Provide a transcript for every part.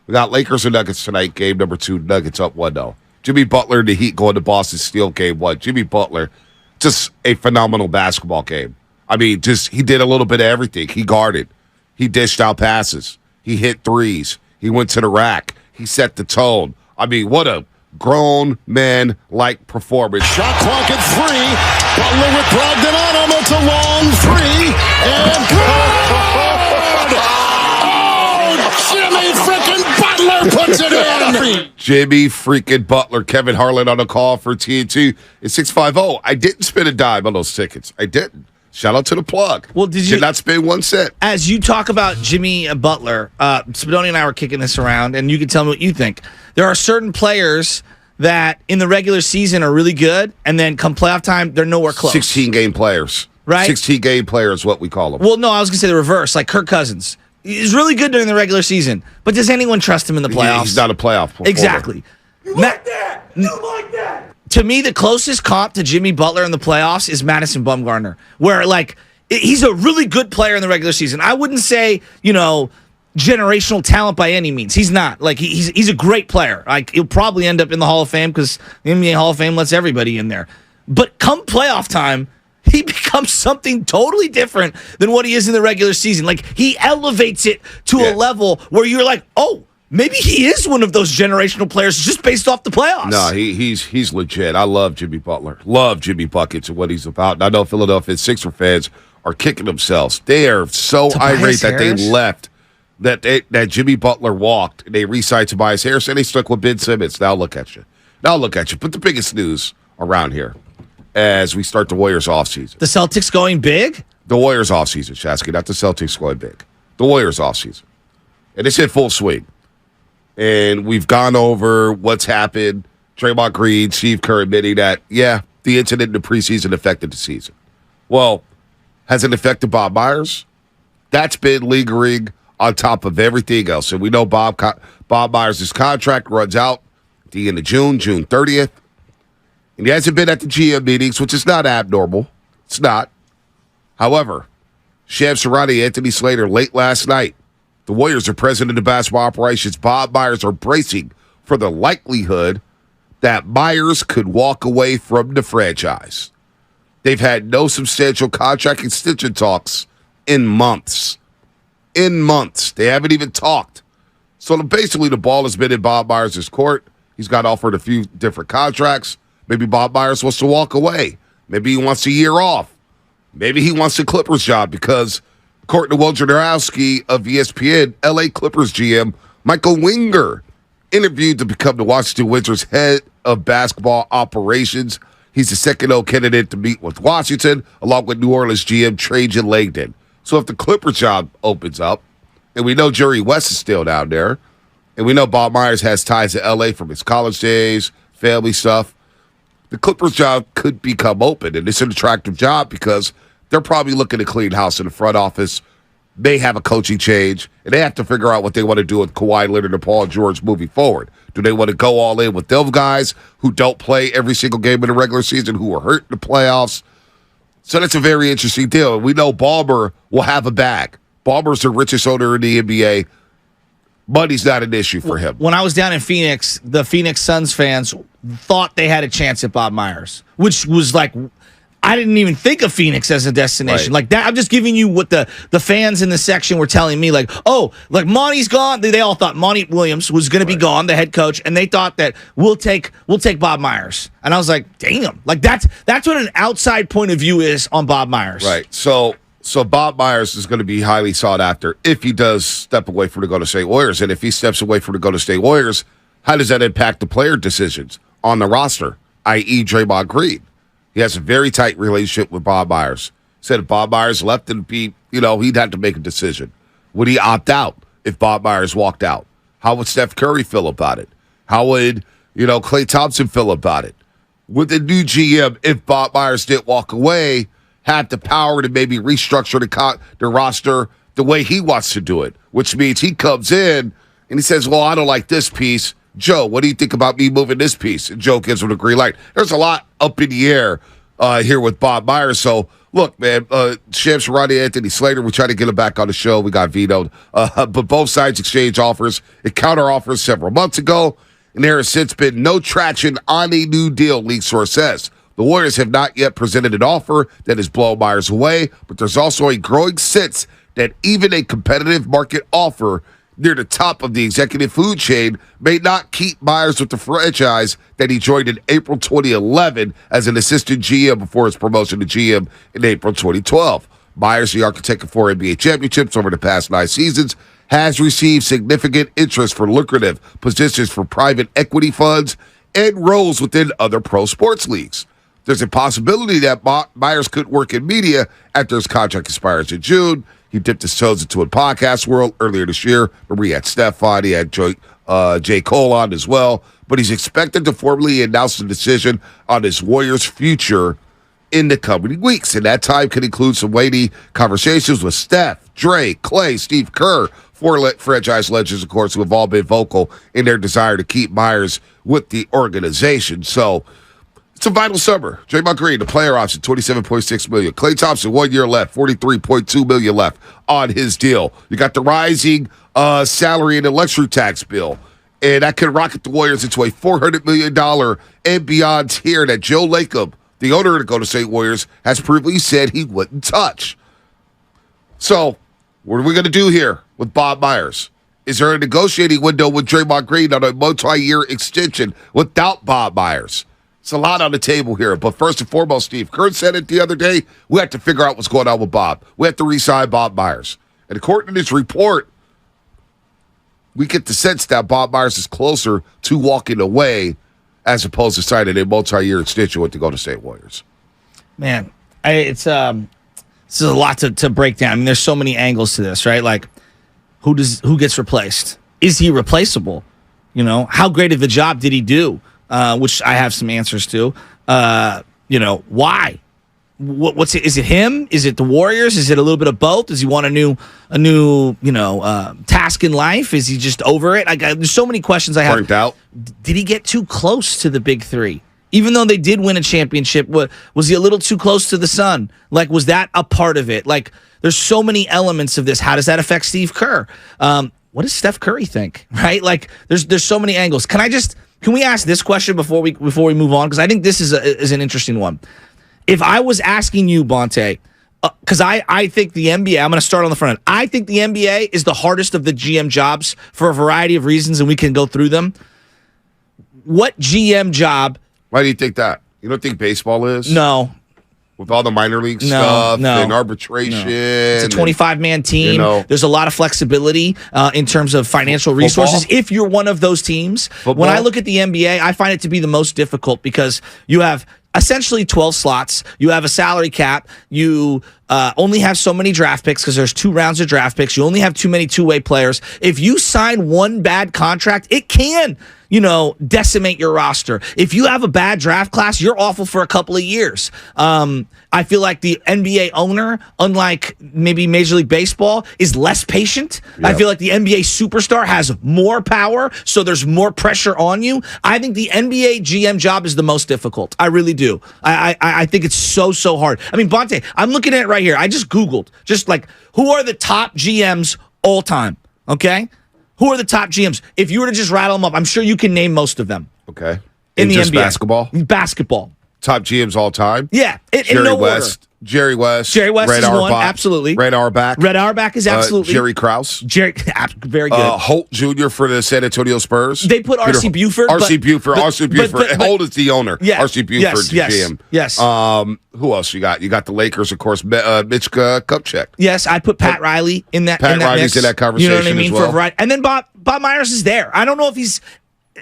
We got Lakers and Nuggets tonight, game number 2. Nuggets up 1-0. Jimmy Butler and the Heat going to Boston Steel, game 1. Jimmy Butler, just a phenomenal basketball game. I mean, he did a little bit of everything. He guarded. He dished out passes. He hit threes. He went to the rack. He set the tone. I mean, what a grown man-like performance. Shot clock at 3. Butler with Brogdon on him. It's a long 3. And good! Oh, Jimmy freaking Butler puts it in! Jimmy freaking Butler. Kevin Harlan on the call for TNT. It's 650. I didn't spend a dime on those tickets. I didn't. Shout out to the plug. Well, did not spend 1 cent. As you talk about Jimmy Butler, Spadoni and I were kicking this around, and you can tell me what you think. There are certain players that in the regular season are really good, and then come playoff time, they're nowhere close. 16-game players. Right? 16-game players, what we call them. Well, no, I was going to say the reverse, like Kirk Cousins. He's really good during the regular season, but does anyone trust him in the playoffs? He's not a playoff performer. Exactly. You like that? You like that? To me, the closest comp to Jimmy Butler in the playoffs is Madison Bumgarner, where, like, he's a really good player in the regular season. I wouldn't say, generational talent by any means. He's not. Like, he's a great player. Like, he'll probably end up in the Hall of Fame because the NBA Hall of Fame lets everybody in there. But come playoff time, he becomes something totally different than what he is in the regular season. Like, he elevates it to a level where you're like, oh, maybe he is one of those generational players just based off the playoffs. No, he's legit. I love Jimmy Butler. Love Jimmy Buckets and what he's about. And I know Philadelphia Sixer fans are kicking themselves. They are so irate that they left, that Jimmy Butler walked, and they re-signed Tobias Harris, and they stuck with Ben Simmons. Now look at you. But the biggest news around here as we start the Warriors offseason. The Celtics going big? The Warriors offseason, Shasky, not the Celtics going big. The Warriors offseason. And it's in full swing. And we've gone over what's happened. Draymond Green, Steve Kerr admitting that, the incident in the preseason affected the season. Well, has it affected Bob Myers? That's been lingering on top of everything else. And we know Bob Myers' contract runs out at the end of June 30th. And he hasn't been at the GM meetings, which is not abnormal. It's not. However, Charania and Anthony Slater late last night, the Warriors are president of basketball operations. Bob Myers are bracing for the likelihood that Myers could walk away from the franchise. They've had no substantial contract extension talks in months. They haven't even talked. So basically the ball has been in Bob Myers' court. He's got offered a few different contracts. Maybe Bob Myers wants to walk away. Maybe he wants a year off. Maybe he wants the Clippers job because according to Wojnarowski of ESPN, LA Clippers GM Michael Winger interviewed to become the Washington Wizards head of basketball operations. He's the second candidate to meet with Washington, along with New Orleans GM Trajan Langdon. So if the Clippers job opens up, and we know Jerry West is still down there, and we know Bob Myers has ties to LA from his college days, family stuff, the Clippers job could become open. And it's an attractive job because they're probably looking to clean house in the front office. They have a coaching change, and they have to figure out what they want to do with Kawhi Leonard and Paul George moving forward. Do they want to go all in with those guys who don't play every single game in the regular season, who are hurt in the playoffs? So that's a very interesting deal. We know Ballmer will have a bag. Ballmer's the richest owner in the NBA. Money's not an issue for him. When I was down in Phoenix, the Phoenix Suns fans thought they had a chance at Bob Myers, which was like, I didn't even think of Phoenix as a destination. Right. Like that, I'm just giving you what the fans in the section were telling me. Like, oh, like Monty's gone. They all thought Monty Williams was going to be gone, the head coach, and they thought that we'll take Bob Myers. And I was like, damn, like that's what an outside point of view is on Bob Myers. Right. So Bob Myers is going to be highly sought after if he does step away from the Golden State Warriors. And if he steps away from the Golden State Warriors, how does that impact the player decisions on the roster, i.e. Draymond Green? He has a very tight relationship with Bob Myers. Said if Bob Myers left, he'd have to make a decision. Would he opt out if Bob Myers walked out? How would Steph Curry feel about it? How would, Klay Thompson feel about it? Would the new GM, if Bob Myers did walk away, have the power to maybe restructure the roster the way he wants to do it? Which means he comes in and he says, well, I don't like this piece. Joe, what do you think about me moving this piece? And Joe gives him the green light. There's a lot up in the air here with Bob Myers. So Look, man, Shams, Charania and Anthony Slater, we tried to get him back on the show. We got vetoed. But both sides exchanged offers and counter-offers several months ago, and there has since been no traction on a new deal, league source says. The Warriors have not yet presented an offer that has blown Myers away, but there's also a growing sense that even a competitive market offer near the top of the executive food chain may not keep Myers with the franchise that he joined in April 2011 as an assistant GM before his promotion to GM in April 2012. Myers, the architect of 4 NBA championships over the past 9 seasons, has received significant interest for lucrative positions for private equity funds and roles within other pro sports leagues. There's a possibility that Myers could work in media after his contract expires in June. He dipped his toes into a podcast world earlier this year. Remember, he had Stefan, he had J. Cole on as well. But he's expected to formally announce the decision on his Warriors' future in the coming weeks. And that time could include some weighty conversations with Steph, Dre, Clay, Steve Kerr, 4 franchise legends, of course, who have all been vocal in their desire to keep Myers with the organization. So it's a vital summer. Draymond Green, the player option, $27.6 million. Klay Thompson, 1 year left, $43.2 million left on his deal. You got the rising salary and the luxury tax bill, and that could rocket the Warriors into a $400 million and beyond tier that Joe Lacob, the owner of the Golden State Warriors, has previously said he wouldn't touch. So, what are we going to do here with Bob Myers? Is there a negotiating window with Draymond Green on a multi-year extension without Bob Myers? It's a lot on the table here. But first and foremost, Steve Kerr said it the other day, we have to figure out what's going on with Bob. We have to re-sign Bob Myers. And according to this report, we get the sense that Bob Myers is closer to walking away as opposed to signing a multi-year extension with the Golden State Warriors. Man, it's a lot to break down. I mean, there's so many angles to this, right? Like, who gets replaced? Is he replaceable? You know, how great of a job did he do? Which I have some answers to. Why? What's it? Is it him? Is it the Warriors? Is it a little bit of both? Does he want a new task in life? Is he just over it? There's so many questions I have. Burnt out. Did he get too close to the big three? Even though they did win a championship, was he a little too close to the sun? Like, was that a part of it? Like, there's so many elements of this. How does that affect Steve Kerr? What does Steph Curry think? Right? Like, there's so many angles. Can we ask this question before we move on? Because I think this is an interesting one. If I was asking you, Bonte, because I think the NBA, I'm going to start on the front end. I think the NBA is the hardest of the GM jobs for a variety of reasons, and we can go through them. What GM job? Why do you think that? You don't think baseball is? No. With all the minor league stuff and arbitration. It's a 25-man team. There's a lot of flexibility in terms of financial resources. Football? If you're one of those teams, when I look at the NBA, I find it to be the most difficult because you have essentially 12 slots. You have a salary cap. You only have so many draft picks because there's 2 rounds of draft picks. You only have too many two-way players. If you sign one bad contract, it can decimate your roster. If you have a bad draft class, you're awful for a couple of years. I feel like the NBA owner, unlike maybe Major League Baseball, is less patient. Yep. I feel like the NBA superstar has more power, so there's more pressure on you. I think the NBA GM job is the most difficult. I really do. I think it's so hard. I mean, Bonte, I'm looking at it right here. I just Googled, who are the top GMs all time, okay? Who are the top GMs? If you were to just rattle them up, I'm sure you can name most of them. Okay. In the just NBA. Basketball? Basketball. Top GMs all time? Yeah. In Jerry no West. order. Jerry West. Jerry West Red is one, Auerbach, absolutely. Red Auerbach. Red Auerbach is absolutely. Jerry Krause. Very good. Holt Jr. for the San Antonio Spurs. They put R.C. Buford. R.C. Buford. Holt is the owner. Yeah, R.C. Buford, the GM. Yes. Who else you got? You got the Lakers, of course. Mitch Kupchak. Yes, I put Pat Riley in that. Pat Riley's mix. in that conversation. You know what I mean? As well. For a variety. And then Bob Myers is there. I don't know if he's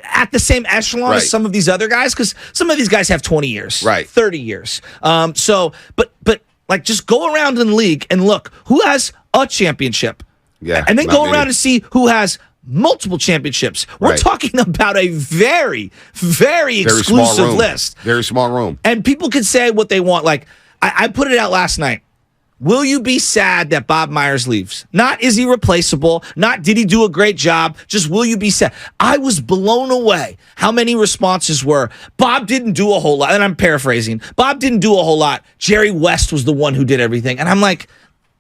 at the same echelon as some of these other guys, because some of these guys have 20 years, 30 years. But just go around in the league and look who has a championship. Yeah. And then go around and see who has multiple championships. We're talking about a very, very exclusive list. Very small room. And people could say what they want. Like, I put it out last night. Will you be sad that Bob Myers leaves? Not is he replaceable, not did he do a great job, just will you be sad? I was blown away how many responses were, Bob didn't do a whole lot, and I'm paraphrasing. Bob didn't do a whole lot. Jerry West was the one who did everything. And I'm like,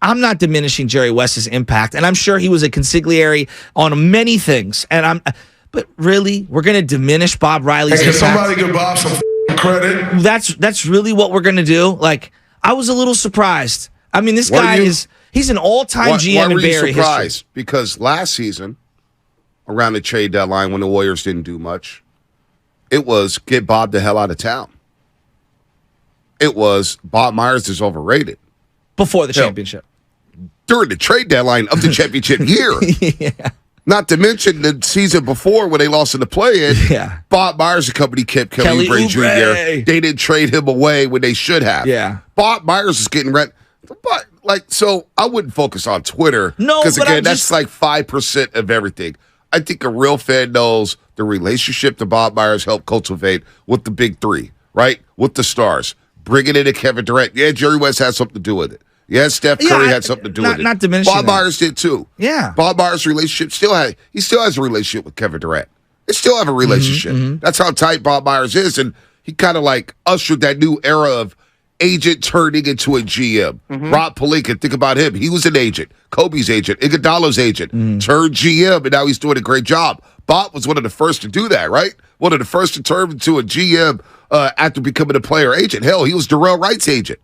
I'm not diminishing Jerry West's impact, and I'm sure he was a consigliere on many things. But really, we're going to diminish Bob Riley's Hey, can impact? somebody give Bob some credit? That's really what we're going to do? Like, I was a little surprised. I mean, this guy he's an all-time GM why in were Bay you Area surprised? history. Because last season, around the trade deadline when the Warriors didn't do much, it was get Bob the hell out of town. It was Bob Myers is overrated. Before the championship. During the trade deadline of the championship year. Yeah. Not to mention the season before when they lost in the play-in. Yeah. Bob Myers and company kept Kelly Kelly Oubre Jr. Oubre. They didn't trade him away when they should have. Yeah. Bob Myers is getting rent. But, so I wouldn't focus on Twitter. No, because, but again, that's like 5% of everything. I think a real fan knows the relationship that Bob Myers helped cultivate with the big three, right? With the stars. Bringing in a Kevin Durant. Yeah, Jerry West had something to do with it. Yeah, Steph Curry had something to do with it. Not diminishing Bob that. Myers did too. Yeah. Bob Myers' relationship still has a relationship with Kevin Durant. They still have a relationship. That's how tight Bob Myers is. And he kind of like ushered that new era of agent turning into a GM. Rob Pelinka, think about him. He was an agent. Kobe's agent. Iguodala's agent. Turned GM, and now he's doing a great job. Bob was one of the first to do that, right? One of the first to turn into a GM after becoming a player agent. Hell, he was Darrell Wright's agent.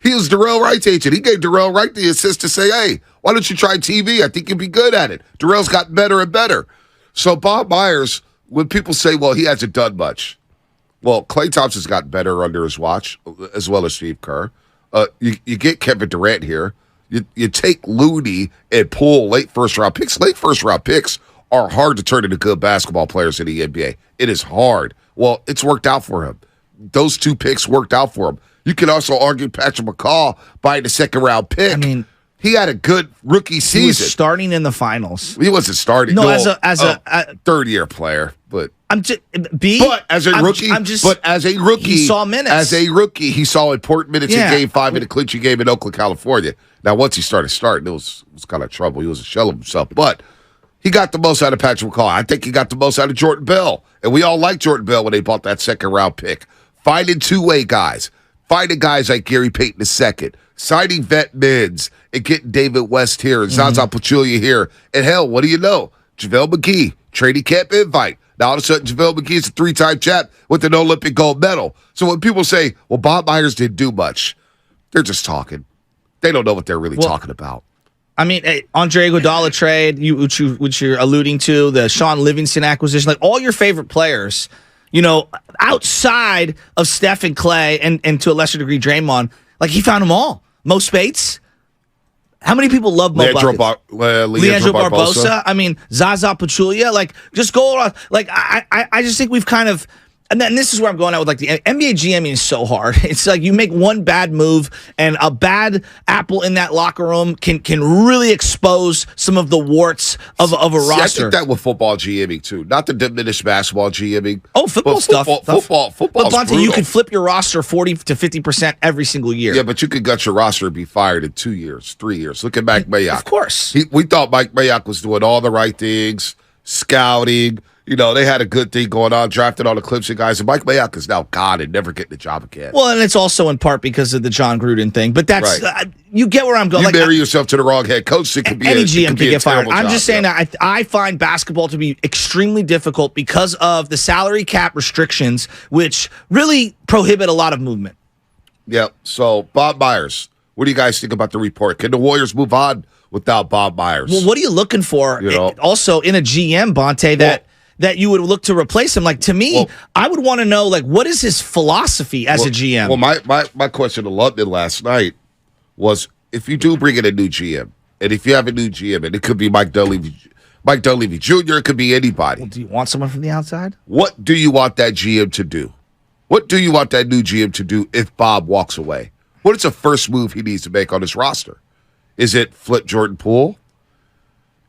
He was Darrell Wright's agent. He gave Darrell Wright the assist to say, hey, why don't you try TV? I think you'd be good at it. Darrell's gotten better and better. So Bob Myers, when people say, well, he hasn't done much. Well, Klay Thompson's gotten better under his watch, as well as Steve Kerr. You get Kevin Durant here. You take Looney and pull late first-round picks. Late first-round picks are hard to turn into good basketball players in the NBA. It is hard. Well, it's worked out for him. Those two picks worked out for him. You can also argue Patrick McCaw buying the second-round pick. I mean, he had a good rookie season. He was starting in the finals. He wasn't starting. No, as a third-year player, but I'm just B. But as a rookie, he saw minutes. As a rookie, he saw important minutes in Game 5 in the clinching game in Oakland, California. Now, once he started starting, it was kind of trouble. He was a shell of himself. But he got the most out of Patrick McCaw. I think he got the most out of Jordan Bell. And we all liked Jordan Bell when they bought that second-round pick. Finding two-way guys. Finding guys like Gary Payton II. Signing vet mids and getting David West here and Zaza Pachulia here. And hell, what do you know? JaVale McGee, training camp invite. Now, all of a sudden, JaVale McGee is a three-time champ with an Olympic gold medal. So when people say, well, Bob Myers didn't do much, they're just talking. They don't know what they're really talking about. I mean, Andre Iguodala trade, which you're alluding to, the Sean Livingston acquisition, like all your favorite players, outside of Steph and Clay and to a lesser degree Draymond, like he found them all. Mo Spates. How many people love Mo Leandro Barbosa? I mean, Zaza Pachulia. Like, just go around. Like, I just think we've kind of. And then this is where I'm going at with like the NBA GMing is so hard. It's like you make one bad move and a bad apple in that locker room can really expose some of the warts of a roster. I think that with football GMing too. Not to diminish basketball GMing. Oh, football stuff. Football. But Bonte, you could flip your roster 40 to 50% every single year. Yeah, but you could gut your roster and be fired in 2 years, 3 years. Look at Mike Mayock. Of course. We thought Mike Mayock was doing all the right things, scouting. They had a good thing going on, drafted all the Clemson guys, and Mike Mayock is now gone and never getting the job again. Well, and it's also in part because of the John Gruden thing, but that's right. You get where I'm going. You marry yourself to the wrong head coach, it could be any GM could get fired. I'm job, just saying that I find basketball to be extremely difficult because of the salary cap restrictions, which really prohibit a lot of movement. Yep. So, Bob Myers, what do you guys think about the report? Can the Warriors move on without Bob Myers? Well, what are you looking for also in a GM, Bonte, that you would look to replace him? Like, to me, I would want to know, like, what is his philosophy as a GM? Well, my question to London last night was, if you do bring in a new GM, and if you have a new GM, and it could be Mike Dunleavy Jr., it could be anybody. Well, do you want someone from the outside? What do you want that GM to do? What do you want that new GM to do if Bob walks away? What is the first move he needs to make on his roster? Is it flip Jordan Poole?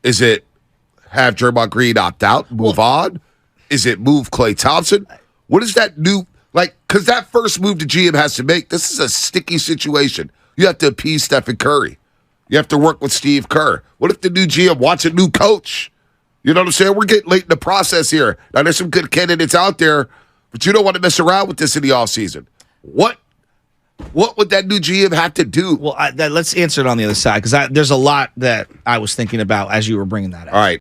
Is it have Draymond Green opt out, move on? Is it move Klay Thompson? What is that new, because that first move the GM has to make, this is a sticky situation. You have to appease Stephen Curry. You have to work with Steve Kerr. What if the new GM wants a new coach? You know what I'm saying? We're getting late in the process here. Now, there's some good candidates out there, but you don't want to mess around with this in the offseason. What would that new GM have to do? Well, let's answer it on the other side, because there's a lot that I was thinking about as you were bringing that up. All right.